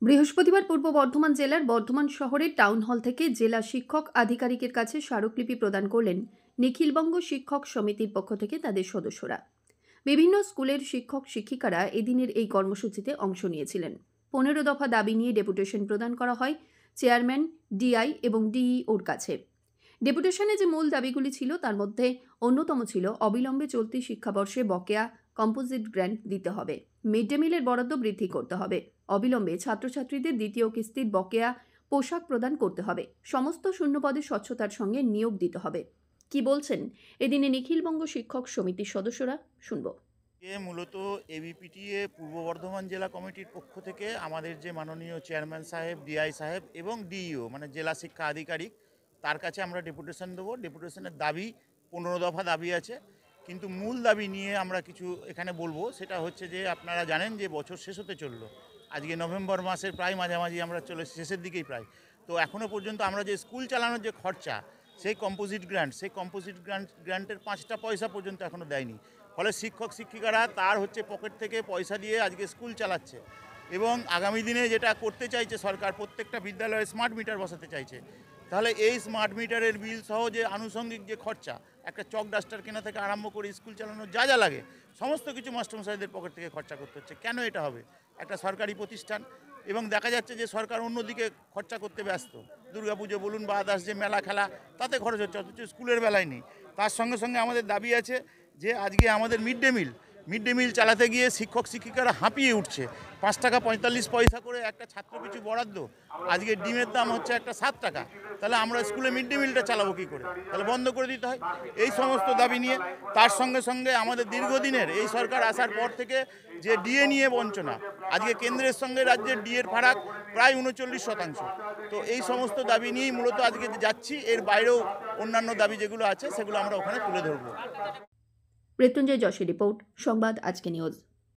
বৃহস্পতিবার পূর্ব বর্ধমান জেলার বর্ধমান শহরের টাউন হল থেকে জেলা শিক্ষক আধিকারিকের কাছে স্মারকলিপি প্রদান করলেন নিখিলবঙ্গ শিক্ষক সমিতির পক্ষ থেকে তাদের সদস্যরা। বিভিন্ন স্কুলের শিক্ষক শিক্ষিকারা এদিনের এই কর্মসূচিতে অংশ নিয়েছিলেন। 15 দফা দাবি নিয়ে ডেপুটেশন প্রদান করা হয় চেয়ারম্যান, ডিআই এবং ডিইওর কাছে। ডেপুটেশনে যে মূল দাবিগুলি ছিল তার মধ্যে অন্যতম ছিল অবিলম্বে চলতি শিক্ষাবর্ষে বকেয়া কম্পোজিট গ্র্যান্ট দিতে হবে, মিড ডে মিলের বরাদ্দ বৃদ্ধি করতে হবে, অবিলম্বে ছাত্রছাত্রীদের দ্বিতীয় কিস্তির বকেয়া পোশাক প্রদান করতে হবে, সমস্ত শূন্যপদে স্বচ্ছতার সঙ্গে নিয়োগ দিতে হবে। কি বলছেন এদিনে নিখিলবঙ্গ শিক্ষক সমিতির সদস্যরা, শুনব। মূলত এবিপিটিএ পূর্ব বর্ধমান জেলা কমিটির পক্ষ থেকে আমাদের যে মাননীয় চেয়ারম্যান সাহেব, ডিআই সাহেব এবং ডিইও মানে জেলা শিক্ষা আধিকারিক, তার কাছে আমরা ডেপুটেশন দেবো। ডেপুটেশনের দাবি 15 দফা দাবি আছে, কিন্তু মূল দাবি নিয়ে আমরা কিছু এখানে বলবো। সেটা হচ্ছে যে আপনারা জানেন যে বছর শেষ হতে চললো, আজকে নভেম্বর মাসের প্রায় মাঝামাঝি আমরা চলে শেষের দিকেই প্রায়। তো এখনও পর্যন্ত আমরা যে স্কুল চালানোর যে খরচা, সেই কম্পোজিট গ্র্যান্টের 5টা পয়সা পর্যন্ত এখনও দেয়নি। ফলে শিক্ষক শিক্ষিকারা তার পকেট থেকে পয়সা দিয়ে আজকে স্কুল চালাচ্ছে। এবং আগামী দিনে যেটা করতে চাইছে সরকার, প্রত্যেকটা বিদ্যালয়ে স্মার্ট মিটার বসাতে চাইছে। তাহলে এই স্মার্ট মিটারের বিল সহ যে আনুষঙ্গিক যে খরচা, একটা চক ডাস্টার কেনা থেকে আরম্ভ করে স্কুল চালানোর যা যা লাগে সমস্ত কিছু মাস্টারমশাইদের পকেট থেকে খরচা করতে হচ্ছে। কেন এটা হবে? একটা সরকারি প্রতিষ্ঠান, এবং দেখা যাচ্ছে যে সরকার অন্যদিকে খরচা করতে ব্যস্ত। দুর্গাপুজো বলুন বা আদার্স যে মেলা খেলা, তাতে খরচ হচ্ছে, অথচ স্কুলের বেলায় নেই। তার সঙ্গে সঙ্গে আমাদের দাবি আছে যে আজকে আমাদের মিড ডে মিল চালাতে গিয়ে শিক্ষক শিক্ষিকারা হাঁপিয়ে উঠছে। 5 টাকা 45 পয়সা করে একটা ছাত্রপিছু বরাদ্দ, আজকে ডিমের দাম হচ্ছে একটা 7 টাকা। তাহলে আমরা স্কুলে মিড ডে মিলটা চালাবো কী করে? তাহলে বন্ধ করে দিতে হয়। এই সমস্ত দাবি নিয়ে, তার সঙ্গে সঙ্গে আমাদের দীর্ঘদিনের এই সরকার আসার পর থেকে যে ডিএ নিয়ে বঞ্চনা, আজকে কেন্দ্রের সঙ্গে রাজ্যের ডিএর ফারাক প্রায় 39%। তো এই সমস্ত দাবি নিয়েই মূলত আজকে যাচ্ছি। এর বাইরেও অন্যান্য দাবি যেগুলো আছে সেগুলো আমরা ওখানে তুলে ধরবো। মৃত্যুঞ্জয় যশের রিপোর্ট, সংবাদ আজকে নিউজ।